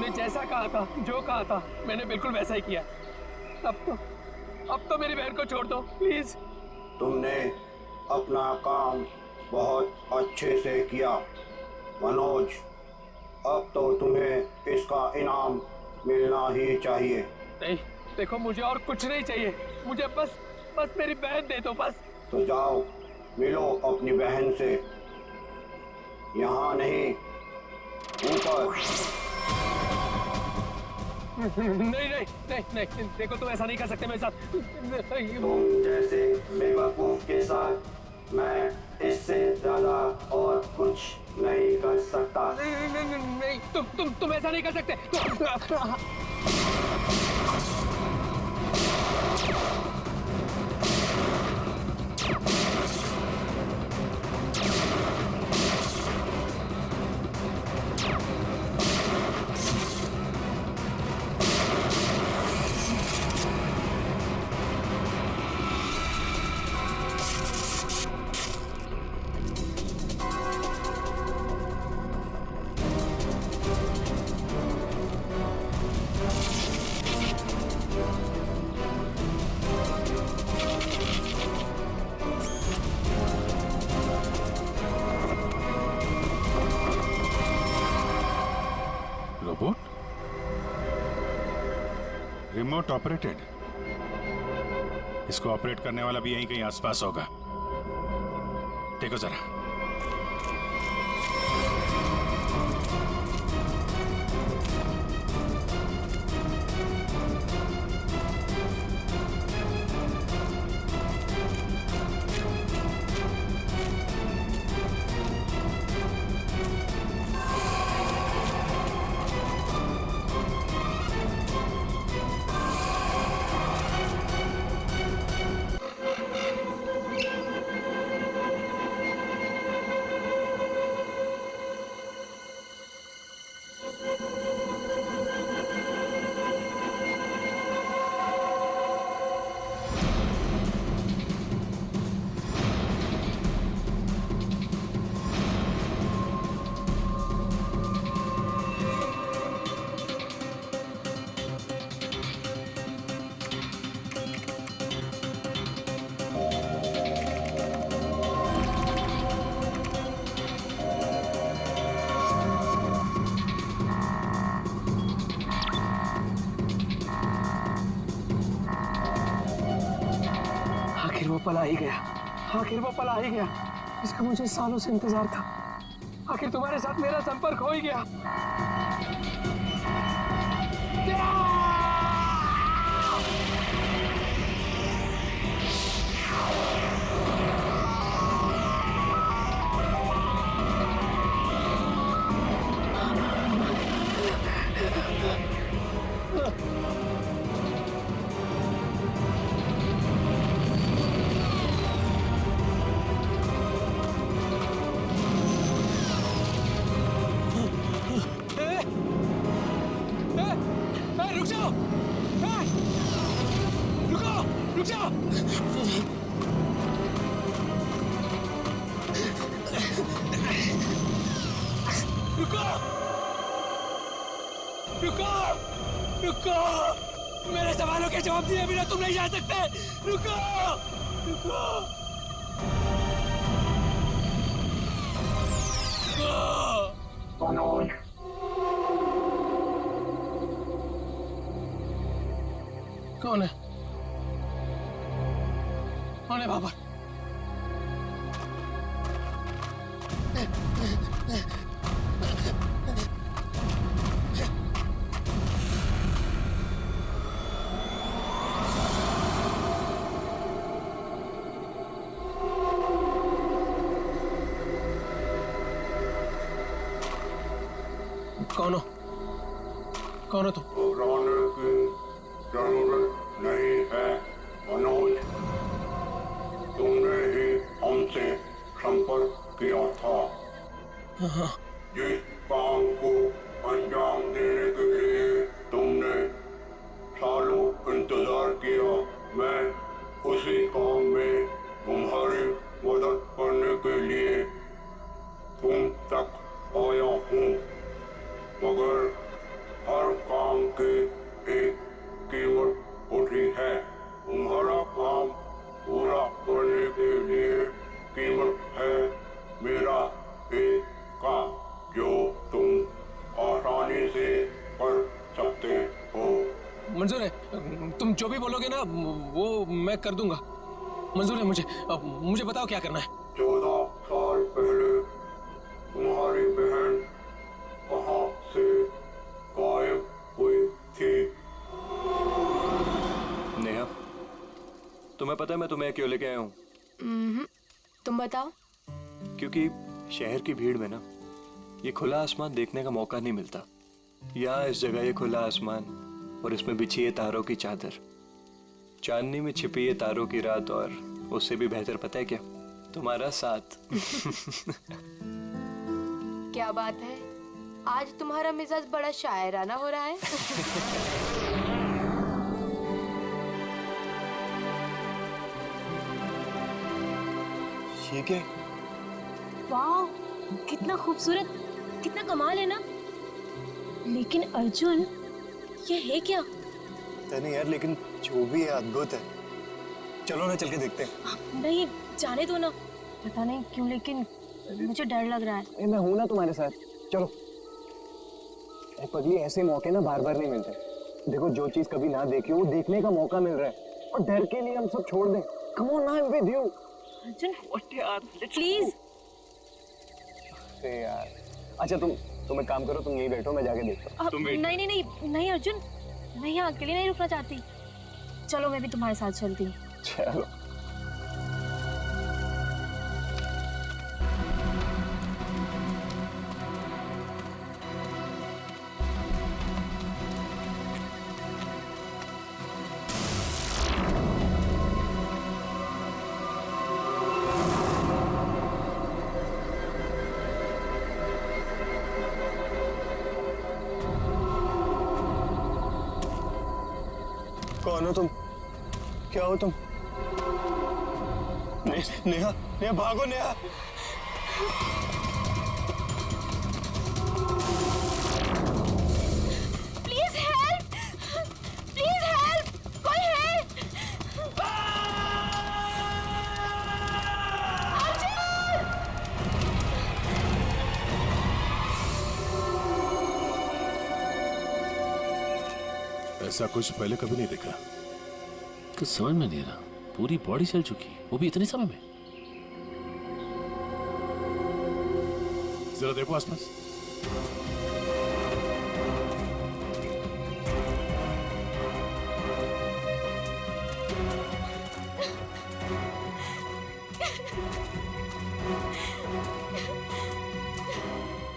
तूने जैसा कहा था, जो कहा था, मैंने बिल्कुल वैसा ही किया। अब तो मेरी बहन को छोड़ दो प्लीज। तुमने अपना काम बहुत अच्छे से किया मनोज। अब तो तुम्हें इसका इनाम मिलना ही चाहिए। नहीं, देखो मुझे और कुछ नहीं चाहिए, मुझे बस बस मेरी बहन दे दो बस। तो जाओ मिलो अपनी बहन से, यहाँ नहीं, ऊपर। नहीं नहीं नहीं नहीं, देखो तुम ऐसा नहीं कर सकते मेरे साथ। तुम जैसे बेवकूफ के साथ मैं इससे ज्यादा और कुछ नहीं कर सकता। नहीं नहीं नहीं नहीं, तुम ऐसा नहीं कर सकते। रोबोट रिमोट ऑपरेटेड, इसको ऑपरेट करने वाला भी यहीं कहीं आसपास होगा। देखो जरा। वो पला ही गया, आखिर वो पला ही गया। इसका मुझे सालों से इंतजार था। आखिर तुम्हारे साथ मेरा संपर्क हो ही गया। रुक जाओ, रुको, रुक जाओ। रुको, रुको, रुको, मेरे सवालों के जवाब दिए बिना तुम नहीं जा सकते। रुको, रुको, मनोज, कौन है? कौन है बाबर? कौन हो? कौन हो तुम? घबराने की जरूरत नहीं है मनोज। तुमने ही हमसे संपर्क किया था। जिस काम को अंजाम देने के लिए तुमने सालों इंतजार किया, मैं उसी काम में तुम्हारी मदद करने के लिए तुम तक आया हूँ। मगर हर मंजूर है, तुम जो भी बोलोगे ना वो मैं कर दूंगा। मंजूर है मुझे। अब मुझे बताओ क्या करना है। 14 साल पहले तुम्हारी बहन कहाँ से गायब हुई थी? नेहा, तुम्हें पता है मैं तुम्हें क्यों लेके आया हूँ? तुम बताओ। क्योंकि शहर की भीड़ में ना ये खुला आसमान देखने का मौका नहीं मिलता। यहाँ इस जगह ये खुला आसमान और इसमें बिछी है तारों की चादर, चांदनी में छिपी है तारों की रात, और उससे भी बेहतर पता है क्या? तुम्हारा साथ। क्या बात है, आज तुम्हारा मिजाज बड़ा शायराना हो रहा है। ये क्या? वाह, कितना खूबसूरत, कितना कमाल है ना। लेकिन अर्जुन, ये है क्या? पता नहीं यार, लेकिन जो भी है अद्भुत है। चलो ना चल के देखते हैं। नहीं, जाने दो ना। पता नहीं क्यों लेकिन मुझे डर लग रहा है। मैं हूं ना तुम्हारे साथ, चलो। पगली, ऐसे मौके ना बार बार नहीं मिलते। देखो, जो चीज कभी ना देखी हो वो देखने का मौका मिल रहा है, और डर के लिए हम सब छोड़ दें। Come on, I am with you. Arjun यार प्लीज। अरे यार, अच्छा तुम एक काम करो, तुम यहीं बैठो, मैं जाके देखता हूँ। नहीं नहीं नहीं नहीं अर्जुन, मैं यहाँ अकेले नहीं रुकना चाहती। चलो मैं भी तुम्हारे साथ चलती हूँ। चलो। कौन हो तुम? क्या हो तुम? नेहा, नेहा भागो Neha. Please help, please help, कोई हेल्प। ऐसा कुछ पहले कभी नहीं देखा। कुछ समझ में नहीं आ रहा, पूरी बॉडी चल चुकी, वो भी इतने समय में। जरा देखो आसपास।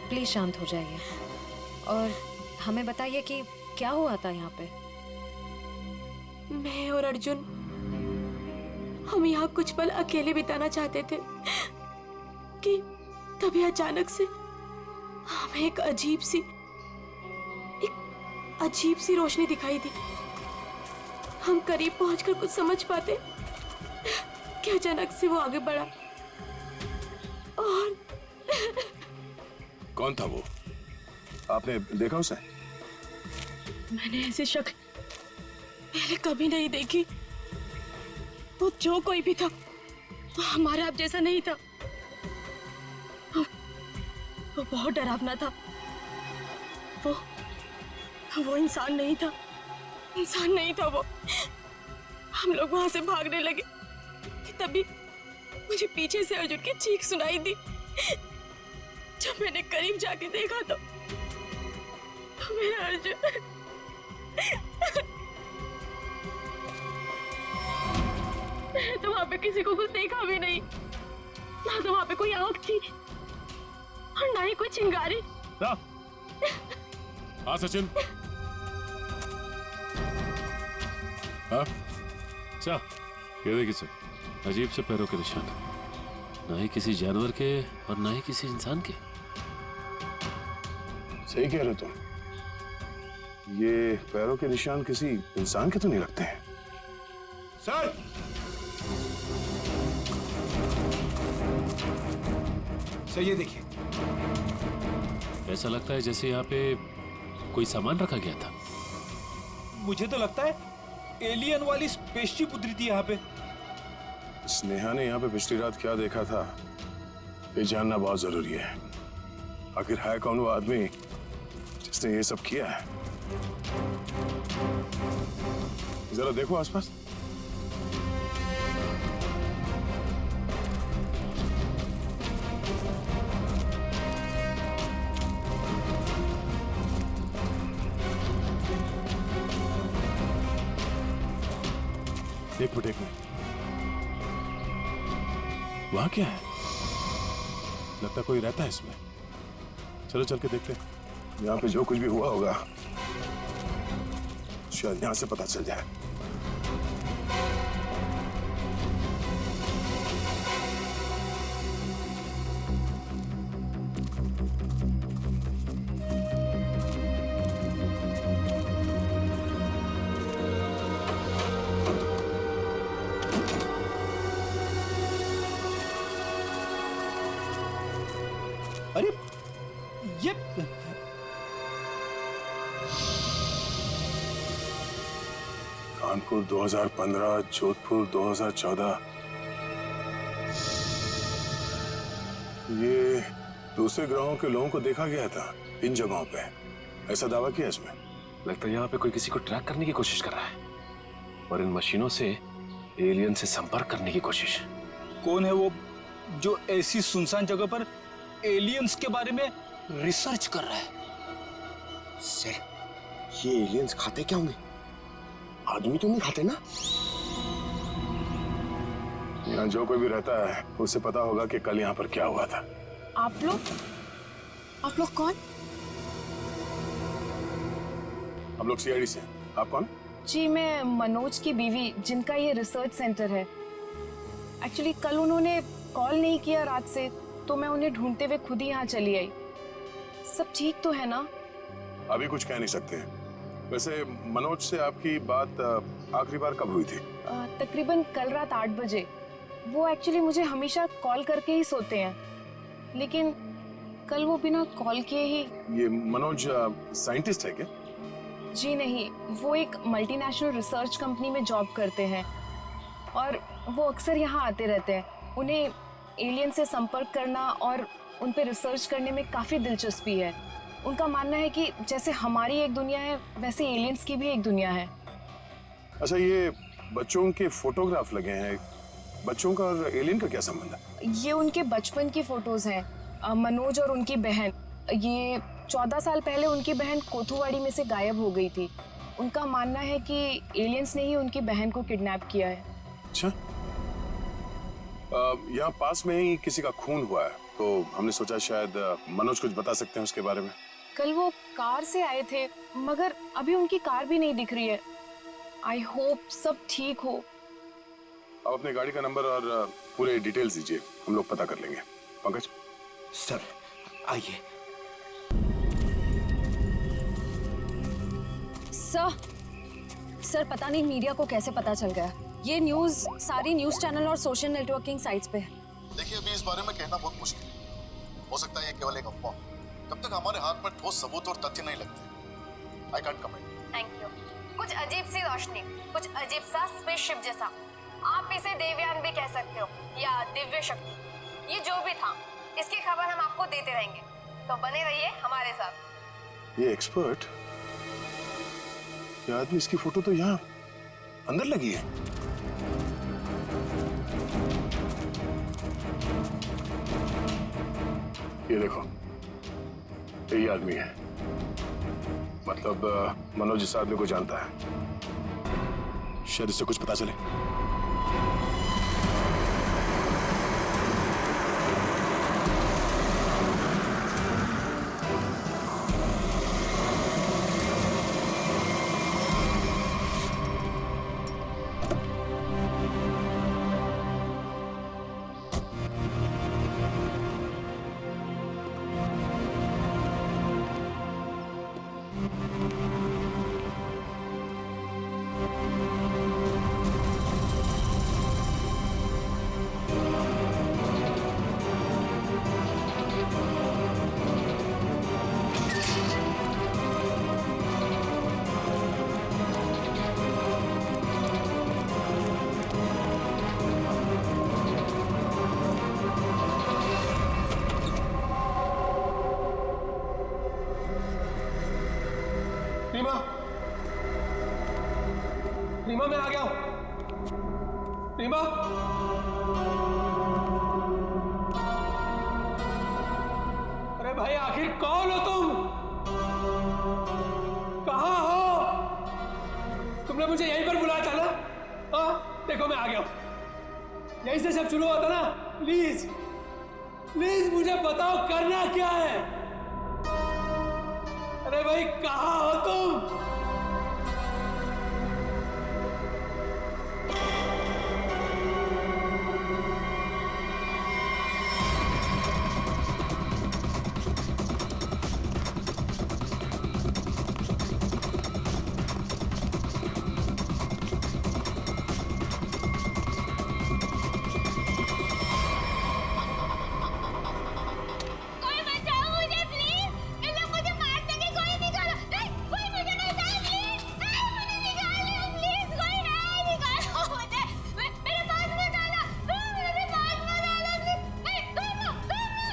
प्लीज शांत हो जाइए और हमें बताइए कि क्या हुआ था यहाँ पे। मैं और अर्जुन, हम यहाँ कुछ पल अकेले बिताना चाहते थे कि तभी अचानक से हमें एक अजीब सी रोशनी दिखाई दी। हम करीब पहुंचकर कुछ समझ पाते कि अचानक से वो आगे बढ़ा और कौन था वो? आपने देखा उसे? मैंने ऐसी शक्ल पहले कभी नहीं देखी। वो जो कोई भी था वो हमारे आप जैसा नहीं था। वो बहुत डरावना था। वो इंसान नहीं था, इंसान नहीं था वो। हम लोग वहां से भागने लगे कि तभी मुझे पीछे से अर्जुन की चीख सुनाई दी। जब मैंने करीब जाके देखा तो मेरा अर्जुन मैंने तो वहां पे किसी को कुछ देखा भी नहीं। ना तो वहां पे कोई आंख थी और ना ही कोई चिंगारी। हाँ सचिन। हाँ अच्छा, ये देखिए सर, अजीब से पैरों के निशान, ना ही किसी जानवर के और ना ही किसी इंसान के। सही कह रहे हो तुम। ये पैरों के निशान किसी इंसान के तो नहीं लगते हैं। सर, सर ये देखिए, ऐसा लगता है जैसे यहाँ पे कोई सामान रखा गया था। मुझे तो लगता है एलियन वाली स्पेसशिप उतरी थी यहाँ पे। स्नेहा ने यहाँ पे पिछली रात क्या देखा था ये जानना बहुत जरूरी है। आखिर है कौन वो आदमी जिसने ये सब किया है? जरा देखो आसपास। एक मिनट वहां क्या है? लगता कोई रहता है इसमें। चलो चल के देखते हैं। यहाँ पे जो कुछ भी हुआ होगा शायद यहाँ से पता चल जाए। अरे ये कानपुर 2015, जोधपुर 2014। ये दूसरे ग्रहों के लोगों को देखा गया था इन जगहों पे, ऐसा दावा किया इसमें। लगता है यहाँ पे कोई किसी को ट्रैक करने की कोशिश कर रहा है और इन मशीनों से एलियन से संपर्क करने की कोशिश। कौन है वो जो ऐसी सुनसान जगह पर एलियंस के बारे में रिसर्च कर रहा है? सर, ये एलियंस खाते क्या होंगे? आदमी तो नहीं खाते ना? यहाँ जो कोई भी रहता है उसे पता होगा कि कल यहाँ पर क्या हुआ था। आप लोग कौन? हम लोग सीआईडी से। आप कौन? जी, मैं मनोज की बीवी, जिनका ये रिसर्च सेंटर है। एक्चुअली कल उन्होंने कॉल नहीं किया रात से, तो मैं उन्हें ढूंढते हुए खुद ही यहाँ चली आई। सब ठीक तो है ना? अभी कुछ कह नहीं सकते। वैसे मनोज से आपकी बात आखिरी बार कब हुई थी? तकरीबन कल रात 8 बजे। वो एक्चुअली मुझे हमेशा कॉल करके ही सोते हैं, लेकिन कल वो बिना कॉल किए ही। ये मनोज साइंटिस्ट है क्या? जी नहीं, वो एक मल्टीनेशनल रिसर्च कंपनी में जॉब करते हैं और वो अक्सर यहाँ आते रहते हैं। उन्हें एलियन से संपर्क करना और उन पे रिसर्च करने में काफ़ी दिलचस्पी है। उनका मानना है कि जैसे हमारी एक दुनिया है, वैसे एलियंस की भी एक दुनिया है। अच्छा, ये बच्चों के फोटोग्राफ लगे हैं, बच्चों का और एलियन का क्या संबंध है? ये उनके बचपन की फोटोज हैं, मनोज और उनकी बहन। ये 14 साल पहले उनकी बहन कोथुवाड़ी में से गायब हो गई थी। उनका मानना है कि एलियंस ने ही उनकी बहन को किडनैप किया है। अच्छा, यहाँ पास में ही किसी का खून हुआ है, तो हमने सोचा शायद मनोज कुछ बता सकते हैं उसके बारे में। कल वो कार से आए थे, मगर अभी उनकी कार भी नहीं दिख रही है। आई होप सब ठीक हो। आप अपने गाड़ी का नंबर और पूरे डिटेल्स दीजिए, हम लोग पता कर लेंगे। पंकज सर आइए। सर पता नहीं मीडिया को कैसे पता चल गया। ये न्यूज़ सारी न्यूज़ चैनल और सोशल नेटवर्किंग साइट्स पे है। देखिए, अभी इस बारे में कहना बहुत मुश्किल है। हो सकता है ये केवल एक अफवाह। जब तक हमारे हाथ में ठोस सबूत और तथ्य नहीं लगते, I can't comment. Thank you. कुछ अजीब सी रोशनी, कुछ अजीब सा स्पेसशिप जैसा, आप इसे देवयान भी कह सकते हो या दिव्य शक्ति। ये जो भी था, इसकी खबर हम आपको देते रहेंगे, तो बने रहिए हमारे साथ। ये एक्सपर्ट, ये आदमी, इसकी फोटो तो यहाँ अंदर लगी है। ये देखो, यही आदमी है। मतलब मनोज इस आदमी को जानता है। शायद इससे कुछ पता चले। रीमा, रीमा मैं आ गया हूं। रीमा, अरे भाई आखिर कौन हो तुम? कहां हो? तुमने मुझे यहीं पर बुलाया था ना? हाँ, देखो मैं आ गया हूं। यहीं से सब शुरू होता ना। प्लीज प्लीज मुझे बताओ करना क्या है? अरे भाई कहां हो तुम?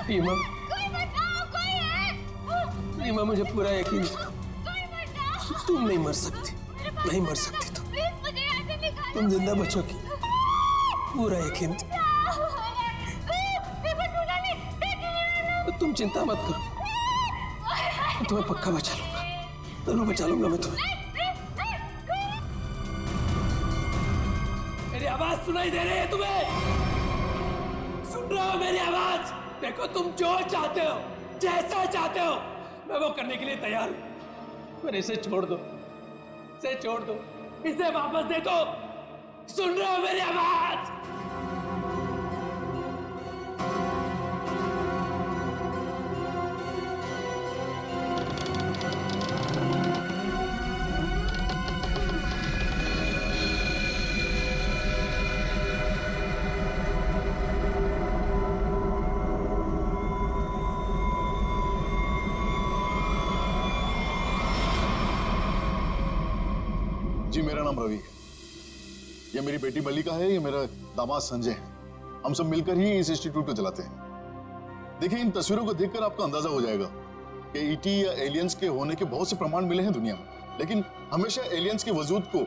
रीमा, रीमा मुझे पूरा यकीन था तुम नहीं मर सकती, नहीं मर सकती तुम जिंदा बचोगी, पूरा यकीन था। तो तुम चिंता मत करो, मैं तुम्हें पक्का बचा लूंगा, जरूर बचा लूंगा मैं तुम्हें। मेरी आवाज सुनाई दे रही है तुम्हें? सुन रहे हो मेरी आवाज? देखो तुम जो चाहते हो, जैसा चाहते हो, मैं वो करने के लिए तैयार हूं। पर इसे छोड़ दो, इसे छोड़ दो, इसे वापस दे दो। सुन रहे हो मेरी आवाज? जी मेरा नाम रवि है, ये मेरी बेटी मल्लिका है, ये मेरा दामाद संजय है। हम सब मिलकर ही इस इंस्टीट्यूट को चलाते हैं। देखिए इन तस्वीरों को देखकर आपको अंदाजा हो जाएगा कि ईटी या एलियंस के होने के बहुत से प्रमाण मिले हैं दुनिया में, लेकिन हमेशा एलियंस के वजूद को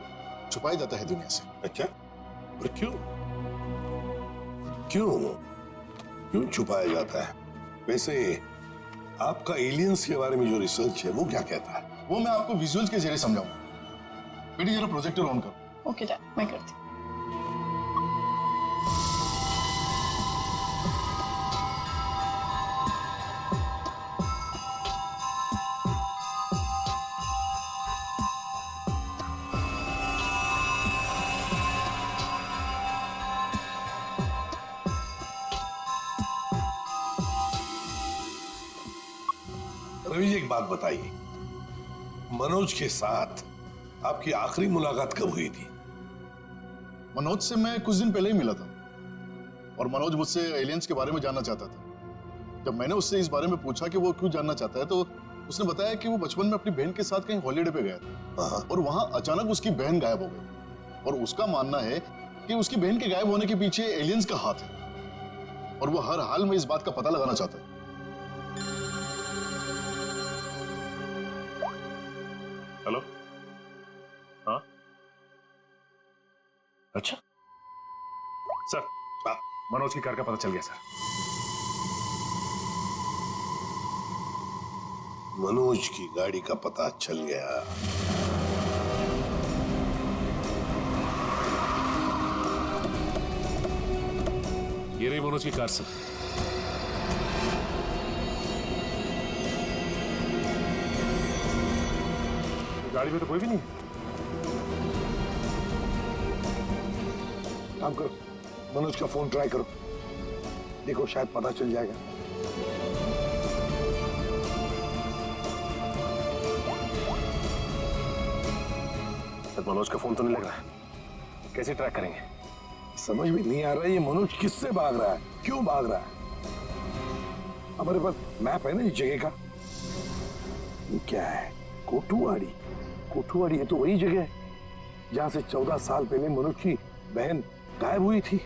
छुपाया जाता है दुनिया से। अच्छा, और क्यों क्यों क्यों छुपाया जाता है? वैसे आपका एलियंस के बारे में जो रिसर्च है वो क्या कहता है? वो मैं आपको विजुअल्स के जरिए समझाऊंगा। बेटी जरा प्रोजेक्टर ऑन करो। ओके डैड, मैं करती हूँ। रवि जी एक बात बताइए, मनोज के साथ आपकी आखिरी मुलाकात कब हुई थी? मनोज से मैं कुछ दिन पहले ही मिला था और मनोज मुझसे एलियंस के बारे में जानना चाहता था। जब मैंने उससे इस बारे में पूछा कि वो क्यों जानना चाहता है, तो उसने बताया कि वो बचपन में अपनी बहन के साथ कहीं हॉलीडे पे गया था और वहां अचानक उसकी बहन गायब हो गई और उसका मानना है कि उसकी बहन के गायब होने के पीछे एलियंस का हाथ है और वो हर हाल में इस बात का पता लगाना चाहता है। हेलो, हाँ अच्छा सर, मनोज की कार का पता चल गया सर। मनोज की गाड़ी का पता चल गया। ये रही मनोज की कार सर। गाड़ी में तो कोई भी नहीं। काम करो, मनोज का फोन ट्राई करो, देखो शायद पता चल जाएगा। सर मनोज का फोन तो नहीं लग रहा है, कैसे ट्रैक करेंगे? समझ में नहीं आ रहा है ये मनोज किससे भाग रहा है, क्यों भाग रहा है। हमारे पास मैप है ना इस जगह का। ये क्या है? कोठुवाड़ी। कोठुवाड़ी है तो वही जगह है जहां से 14 साल पहले मनोज की बहन गायब हुई थी।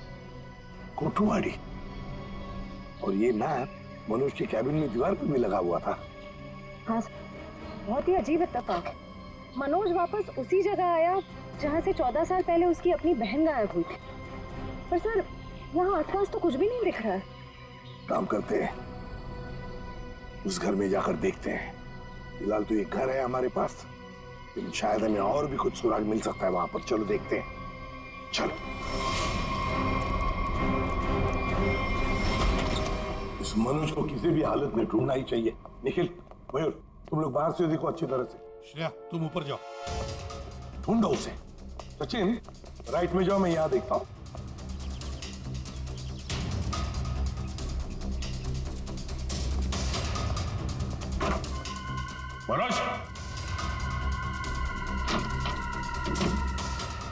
कोठुवाड़ी। और ये मैप मनोज के कैबिन में दीवार पर भी लगा हुआ था। हाँ सर, बहुत ही अजीब इत्तेफाक। मनोज वापस उसी जगह आया जहाँ से 14 साल पहले उसकी अपनी बहन गायब हुई थी। पर सर, यहाँ आसपास तो कुछ भी नहीं दिख रहा है। काम करते हैं, उस घर में जाकर देखते हैं। फिलहाल तो ये घर है हमारे पास, लेकिन शायद हमें और भी कुछ सुराग मिल सकता है वहां पर। चलो देखते हैं, चलो। इस मनोज को किसी भी हालत में ढूंढना ही चाहिए। निखिल, मयूर, तुम लोग बाहर से देखो अच्छी तरह से। श्रेया, तुम ऊपर जाओ, ढूंढो उसे। सचिन, राइट में जाओ, मैं यहां देखता हूं। मनोज,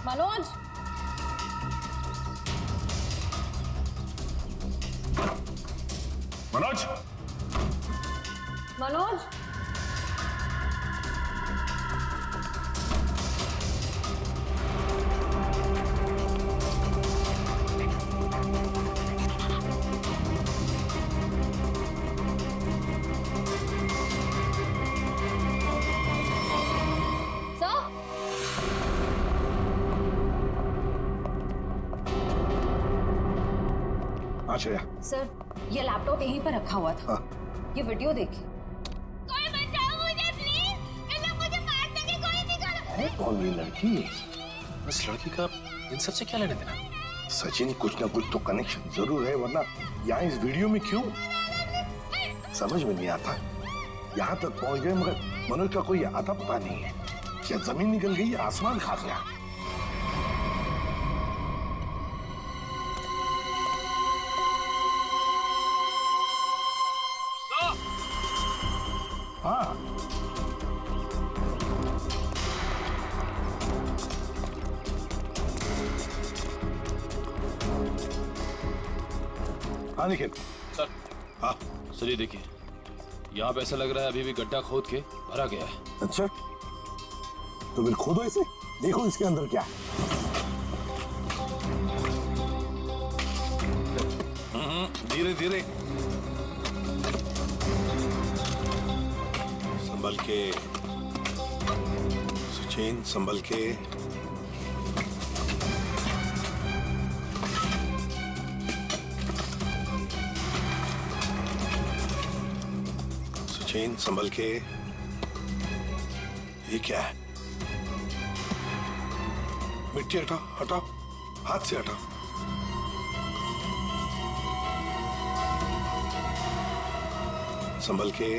मनोज, मनोज, मनोज, श्रेया, सर, ये लैपटॉप यहीं पर रखा हुआ था। ये वीडियो देखिए। कोई बचाओ मुझे प्लीज, मुझे मार सके कोई निकालो। है कौन ये लड़की? इस लड़की का इन सब से क्या लेने देना? सचिन, कुछ ना कुछ तो कनेक्शन जरूर है, वरना यहाँ इस वीडियो में क्यों? समझ में नहीं आता। यहाँ तक पहुंच गए मगर मनोज का कोई आता पता नहीं है। क्या जमीन निकल गई या आसमान खा गया? हाँ, हाँ निखिल। सर, हाँ सर ये देखिए, यहाँ पे ऐसा लग रहा है अभी भी गड्ढा खोद के भरा गया है। अच्छा, तो फिर खोदो इसे, देखो इसके अंदर क्या है। धीरे धीरे, संभल के सचिन, संभल के। सचिन, संभल के। ये क्या है? मिट्टी हटाओ, हटाओ, हाथ से हटाओ। संभल के।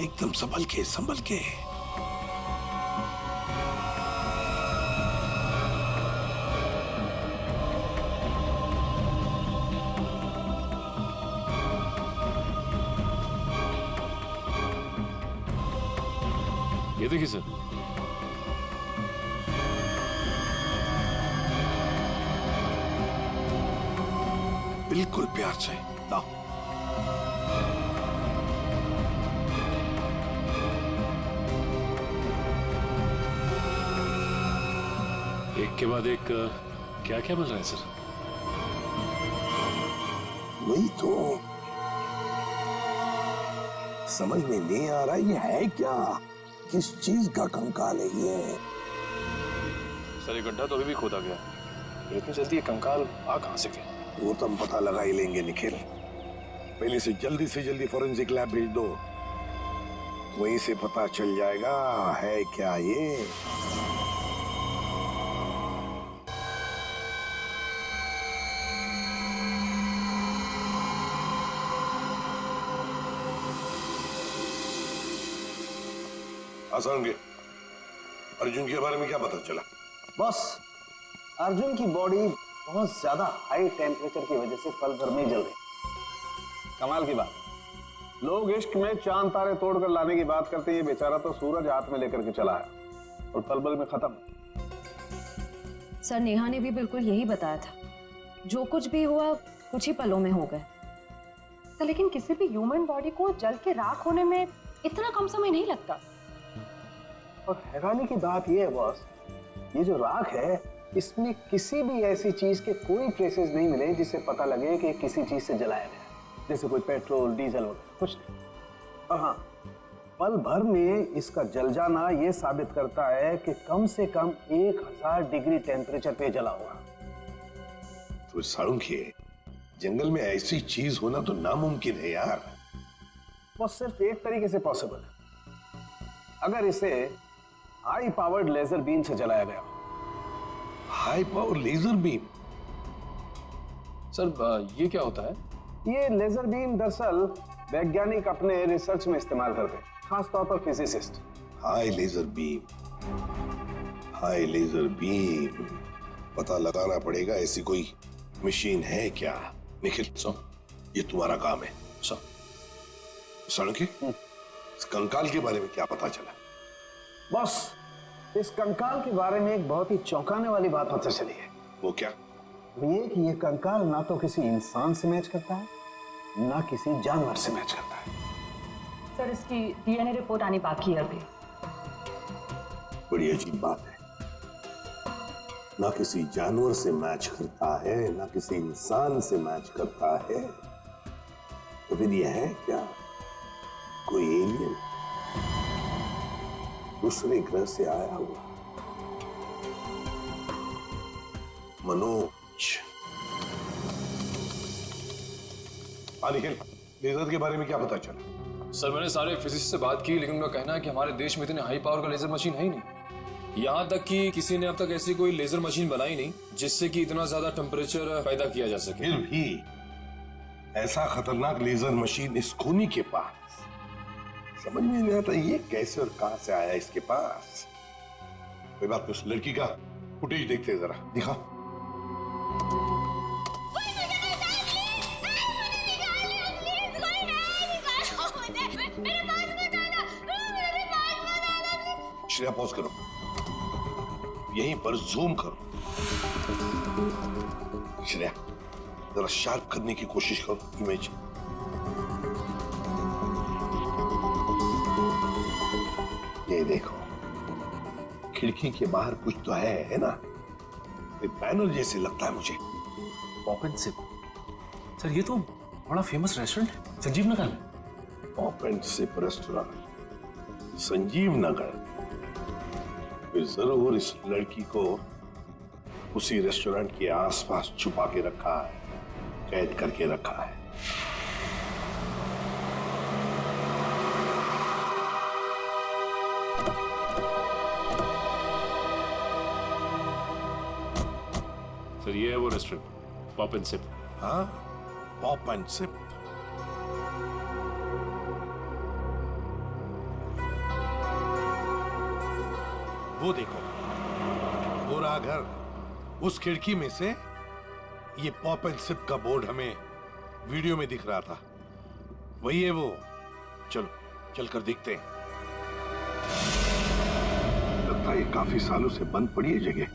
एकदम संभल के, संभल के। ये देखिए सर, बिल्कुल प्यार से लाओ। एक के बाद एक क्या क्या मिल रहा है सर? वही तो समझ में नहीं आ रहा, ये है क्या? किस चीज का कंकाल है ये? सर ये गड्ढा तो अभी भी खोदा गया, इतनी जल्दी ये कंकाल आ कहां से गया? वो तो हम पता लगा ही लेंगे निखिल। पहले से जल्दी फोरेंसिक लैब भेज दो, वहीं से पता चल जाएगा है क्या ये। आसान के अर्जुन के बारे में क्या पता चला? बस अर्जुन की बॉडी बहुत ज्यादा हाई टेम्परेचर की वजह से पल भर में जल गई। कमाल की बात, लोग इश्क में चांद तारे तोड़कर लाने की बात करते हैं, ये बेचारा तो सूरज हाथ में लेकर के चला है और पल भर में खत्म। सर, नेहा ने भी बिल्कुल यही बताया था, जो कुछ भी हुआ कुछ ही पलों में हो गए। लेकिन किसी भी ह्यूमन बॉडी को जल के राख होने में इतना कम समय नहीं लगता। और हैरानी की बात यह है बॉस, ये जो राख है इसमें किसी भी ऐसी चीज के कोई ट्रेसेस नहीं मिले जिससे पता लगे कि किसी चीज से जलाया गया, जैसे कोई पेट्रोल डीजल वगैरह कुछ नहीं। और हाँ, पल भर में इसका जल जाना यह साबित करता है कि कम से कम 1000 डिग्री टेम्परेचर पे जला होगा। तो साळुंखे, जंगल में ऐसी चीज होना तो नामुमकिन है यार। वो सिर्फ एक तरीके से पॉसिबल है, अगर इसे हाई पावर्ड लेजर बीम से जलाया गया। High power laser beam? Sir ये क्या होता है? ये लेजर बीम दरअसल वैज्ञानिक अपने रिसर्च में इस्तेमाल करते हैं, खासतौर पर physicist. High laser beam, high laser beam, पता लगाना पड़ेगा ऐसी कोई मशीन है क्या। निखिल ये तुम्हारा काम है। साळुंखे, इस कंकाल के बारे में क्या पता चला? बॉस, इस कंकाल के बारे में एक बहुत ही चौंकाने वाली बात पता चली है। वो क्या? ये कि ये कंकाल ना तो किसी इंसान से मैच करता है, ना किसी जानवर से मैच करता है। सर, इसकी डीएनए रिपोर्ट आनी बाकी है अभी। बड़ी अजीब बात है, ना किसी जानवर से मैच करता है, ना किसी इंसान से मैच करता है। तो फिर यह है क्या, कोई एलियन दूसरे ग्रह से आया हुआ? मनोज, निखिल, लेजर के बारे में क्या पता चला? सर मैंने सारे फिजिसिस्ट से बात की, लेकिन उनका कहना है कि हमारे देश में इतने हाई पावर का लेजर मशीन है ही नहीं। यहाँ तक कि किसी ने अब तक ऐसी कोई लेजर मशीन बनाई नहीं जिससे कि इतना ज्यादा टेम्परेचर पैदा किया जा सके। फिर भी ऐसा खतरनाक लेजर मशीन इस खूनी के पास, समझ में नहीं आता ये कैसे और कहां से आया इसके पास। कोई बात नहीं, उस लड़की का फुटेज देखते हैं जरा, दिखा। श्रेया पॉज करो, यहीं पर जूम करो। श्रेया जरा शार्प करने की कोशिश करो इमेज। ये देखो, खिड़की के बाहर कुछ तो है ना? एक बैनर जैसे लगता है मुझे। Pop and SIP. सर ये तो बड़ा फेमस रेस्टोरेंट है, संजीव नगर में। Pop and sip restaurant, Sanjeev Nagar. फिर जरूर इस लड़की को उसी रेस्टोरेंट के आसपास छुपा के रखा है, कैद करके रखा है। सर ये है वो रेस्टोरेंट, पॉप एंड सिप। हाँ, पॉप एंड सिप। वो देखो, वो रहा घर, उस खिड़की में से ये पॉप एंड सिप का बोर्ड हमें वीडियो में दिख रहा था। वही है वो। चलो चलकर देखते हैं। लगता है ये काफी सालों से बंद पड़ी है जगह।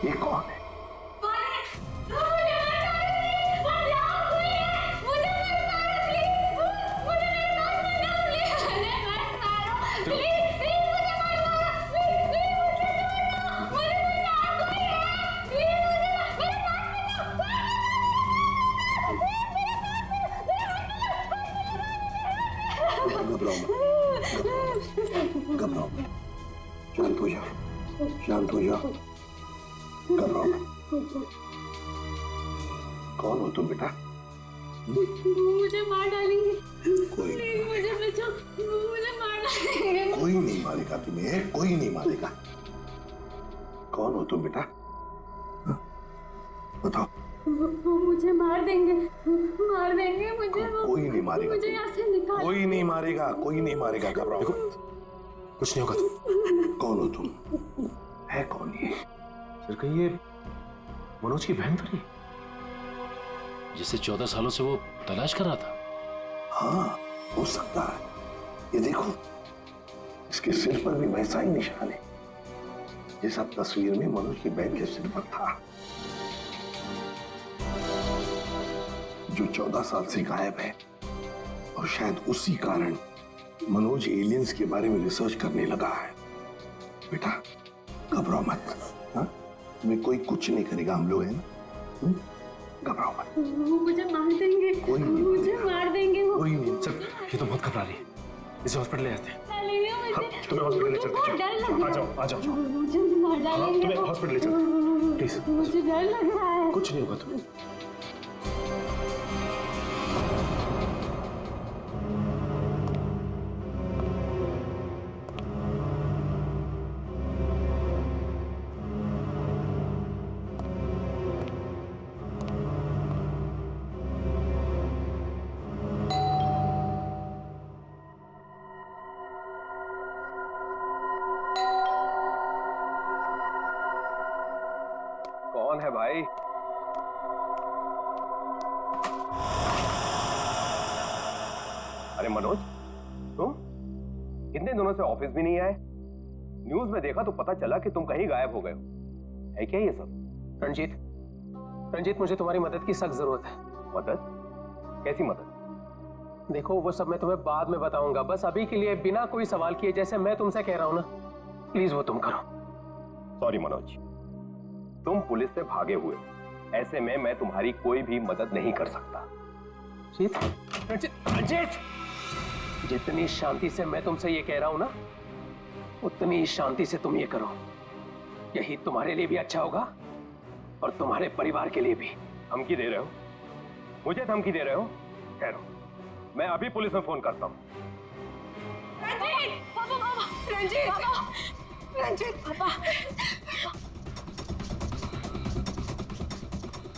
ये कौन है? घबराओ मत, शांत हो जाओ, शांत हो जाओ, घबराओ मत। कौन हो तुम बेटा? मुझे मार डालेंगे। कोई नहीं, मुझे बचाओ, मुझे मार डालेंगे। कोई नहीं मारेगा तुम्हें, कोई नहीं मारेगा। कौन हो तुम बेटा? बताओ। वो मुझे मार देंगे मुझे। कोई नहीं मारेगा, मुझे यहाँ से निकाल। कोई नहीं मारेगा, कोई नहीं मारेगा। घबराओ, कुछ नहीं होगा। कौन हो तुम? है कौन ये? सर कहीं ये मनोज की बहन तो नहीं, जिसे 14 सालों से वो तलाश कर रहा था? हाँ, हो सकता है। ये देखो, इसके सिर पर भी वैसा ही निशान है जैसा तस्वीर में मनोज की बहन के सिर पर था। जो 14 साल से गायब है, और शायद उसी कारण मनोज एलियंस के बारे में रिसर्च करने लगा है। बेटा घबराओ मत, हाँ? तुम्हें कोई कुछ नहीं करेगा, हम लोग हैं ना, घबराओ मत। वो मुझे मार देंगे, कोई नहीं, मुझे मार देंगे वो। कोई नहीं, चल ये तो बहुत घबरा रही है, इसे हॉस्पिटल ले जाते हैं। तुम्हें हॉस्पिटल ले चलते हैं, आ जाओ आ जाओ, मुझे मार डालेंगे। तुम्हें हॉस्पिटल ले चलते हैं, प्लीज। मुझे डर लग रहा है। कुछ नहीं होगा तुम्हें। कौन है भाई? अरे मनोज, तुम कितने दिनों से ऑफिस भी नहीं आए? न्यूज में देखा तो पता चला कि तुम कहीं गायब हो गए हो। है क्या ये सब? रंजीत, मुझे तुम्हारी मदद की सख्त जरूरत है। मदद? कैसी मदद? देखो वो सब मैं तुम्हें बाद में बताऊंगा, बस अभी के लिए बिना कोई सवाल किए जैसे मैं तुमसे कह रहा हूं ना, प्लीज वो तुम करो। सॉरी मनोज, तुम पुलिस से भागे हुए, ऐसे में मैं तुम्हारी कोई भी मदद नहीं कर सकता। रंजीत, जितनी शांति से मैं तुमसे ये कह रहा हूं ना, उतनी शांति से तुम ये करो। यही तुम्हारे लिए भी अच्छा होगा और तुम्हारे परिवार के लिए भी। धमकी दे रहे हो? मुझे धमकी दे रहे हो? ठहरो, मैं अभी पुलिस में फोन करता हूं। रंजीत पापा, रंजीत पापा, रंजीत पापा।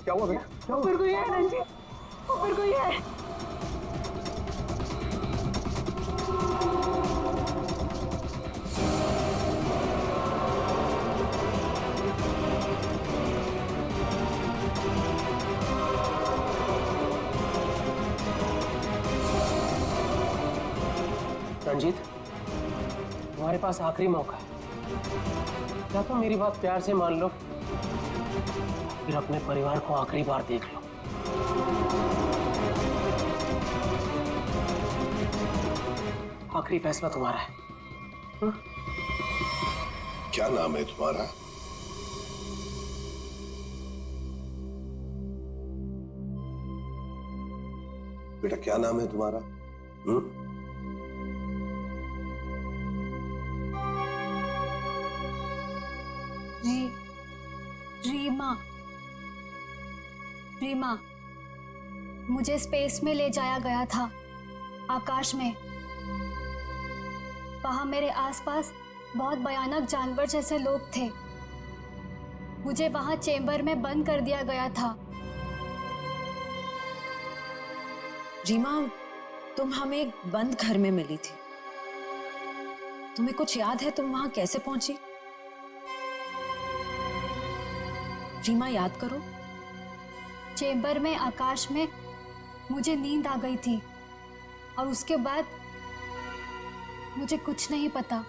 क्या हुआ बेटा? क्या हुआ? ऊपर कोई है रंजीत, ऊपर कोई है। रंजीत, तुम्हारे पास आखिरी मौका है, क्या तुम मेरी बात प्यार से मान लो, फिर अपने परिवार को आखिरी बार देख लो। आखिरी फैसला तुम्हारा है। क्या नाम है तुम्हारा? बेटा क्या नाम है तुम्हारा? रीमा, मुझे स्पेस में ले जाया गया था, आकाश में। वहां मेरे आसपास बहुत भयानक जानवर जैसे लोग थे। मुझे वहां चेंबर में बंद कर दिया गया था। रीमा, तुम हमें एक बंद घर में मिली थी। तुम्हें कुछ याद है तुम वहां कैसे पहुंची? रीमा याद करो। चेंबर में आकाश में मुझे नींद आ गई थी और उसके बाद मुझे कुछ नहीं पता।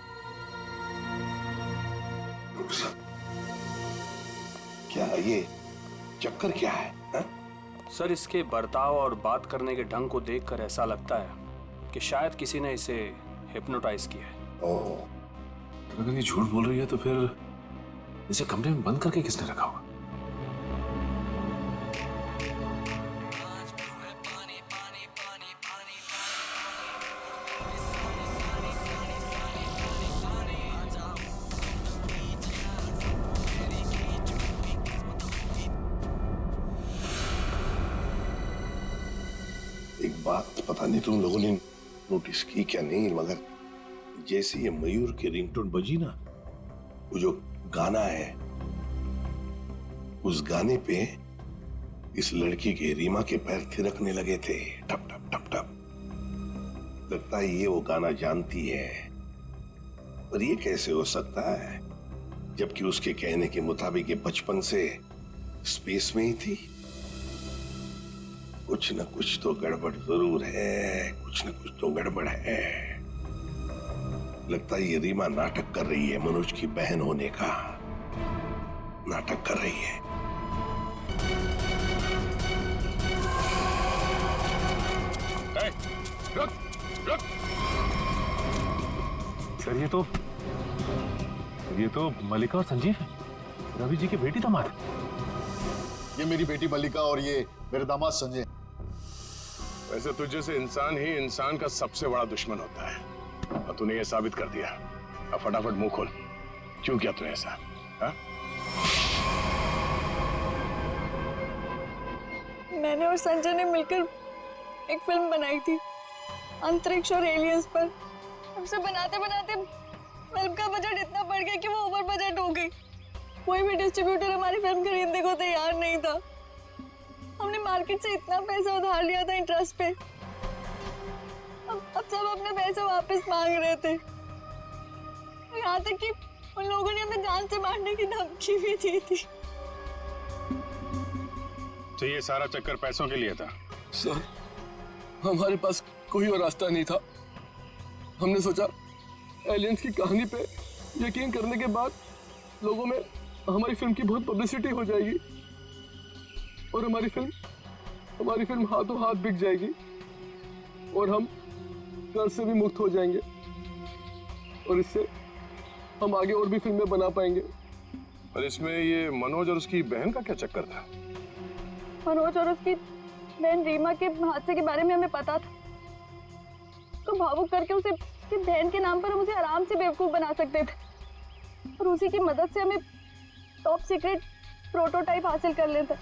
क्या ये चक्कर क्या है हा? सर, इसके बर्ताव और बात करने के ढंग को देखकर ऐसा लगता है कि शायद किसी ने इसे हिप्नोटाइज किया है। ओह, अगर ये झूठ बोल रही है तो फिर इसे कमरे में बंद करके किसने रखा होगा? एक बात पता नहीं तुम लोगों ने नोटिस की क्या नहीं, मगर जैसे ये मयूर की रिंगटोन बजी ना, वो जो गाना है, उस गाने पे इस लड़की के रीमा के पैर थिरकने लगे थे, टप टप टप टप। लगता है ये वो गाना जानती है, पर ये कैसे हो सकता है जबकि उसके कहने के मुताबिक ये बचपन से स्पेस में ही थी। कुछ न कुछ तो गड़बड़ जरूर है, कुछ न कुछ तो गड़बड़ है। लगता है ये रीमा नाटक कर रही है, मनोज की बहन होने का नाटक कर रही है। रुक रुक। सर ये तो मल्लिका और संजीव है, रवि जी की बेटी दामाद। ये मेरी बेटी मल्लिका और ये मेरे दामाद संजय। वैसे तुझे से इंसान ही इंसान का सबसे बड़ा दुश्मन होता है और तूने ये साबित कर दिया। अब फटाफट मुंह खोल, क्यों किया तूने ऐसा? हा? मैंने और संजय ने मिलकर एक फिल्म बनाई थी अंतरिक्ष और एलियंस पर। हमसे बनाते बनाते फिल्म का बजट इतना बढ़ गया कि वो ओवर बजट हो गई। कोई भी डिस्ट्रीब्यूटर हमारी फिल्म खरीदने को तैयार नहीं था। हमने मार्केट से इतना पैसा उधार लिया था इंटरेस्ट पे। अब सब अपने पैसे वापस मांग रहे थे। यहाँ तक कि उन लोगों ने हमें जान से मारने की धमकी भी दी थी। तो ये सारा चक्कर पैसों के लिए था? सर, हमारे पास कोई और रास्ता नहीं था। हमने सोचा एलियंस की कहानी पे यकीन करने के बाद लोगों में हमारी फिल्म की बहुत पब्लिसिटी हो जाएगी और हमारी फिल्म हाथों हाथ बिक जाएगी और हम कर्ज से भी मुक्त हो जाएंगे और इससे हम आगे और भी फिल्में बना पाएंगे। और इसमें ये मनोज और उसकी बहन का क्या चक्कर था? मनोज और उसकी बहन रीमा के हादसे के बारे में हमें पता था। तो भावुक करके उसे उसकी बहन के नाम पर हम उसे आराम से बेवकूफ बना सकते थे और उसी की मदद से हमें टॉप सीक्रेट प्रोटोटाइप हासिल कर लेते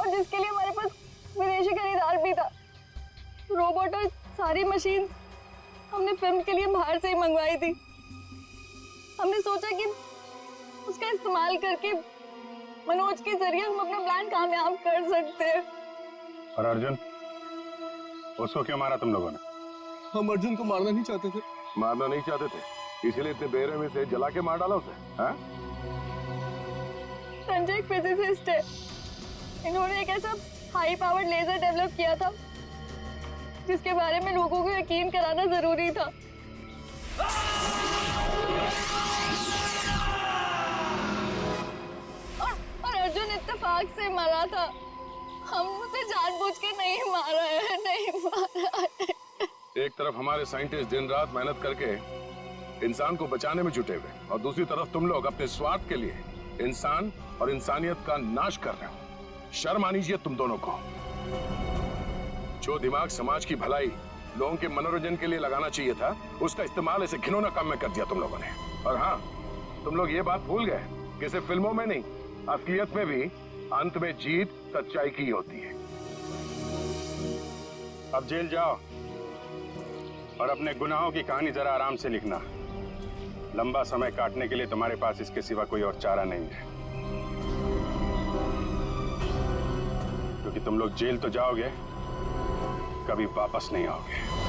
और जिसके लिए हमारे पास विदेशी खरीदार भी था। रोबोट और सारी मशीन हमने फिल्म के लिए बाहर से ही मंगवाई थी। हमने सोचा कि उसका इस्तेमाल करके मनोज के जरिए हम अपना प्लान कामयाब कर सकते हैं। और अर्जुन, उसको क्यों मारा तुम लोगों ने? हम अर्जुन को मारना नहीं चाहते थे। मारना नहीं चाहते थे, इसीलिए इतने बेरहमी से जला के मार डाला उसे? हाँ? संजय एक फिजिसिस्ट है। इन्होंने एक ऐसा हाई पावर्ड लेजर डेवलप किया था जिसके बारे में लोगों को यकीन कराना जरूरी था। और अर्जुन इत्तेफाक से मरा था। हम उसे जानबूझ के नहीं मारा है, नहीं मारा है। एक तरफ हमारे साइंटिस्ट दिन रात मेहनत करके इंसान को बचाने में जुटे हुए और दूसरी तरफ तुम लोग अपने स्वार्थ के लिए इंसान और इंसानियत का नाश कर रहे हो। शर्म आनी चाहिए तुम दोनों को। जो दिमाग समाज की भलाई, लोगों के मनोरंजन के लिए लगाना चाहिए था, उसका इस्तेमाल ऐसे घिनौना काम में कर दिया तुम लोगों ने। और हाँ, तुम लोग ये बात भूल गए कि सिर्फ फिल्मों में नहीं, असलियत में भी अंत में जीत सच्चाई की होती है। अब जेल जाओ और अपने गुनाहों की कहानी जरा आराम से लिखना। लंबा समय काटने के लिए तुम्हारे पास इसके सिवा कोई और चारा नहीं है, क्योंकि तुम लोग जेल तो जाओगे, कभी वापस नहीं आओगे।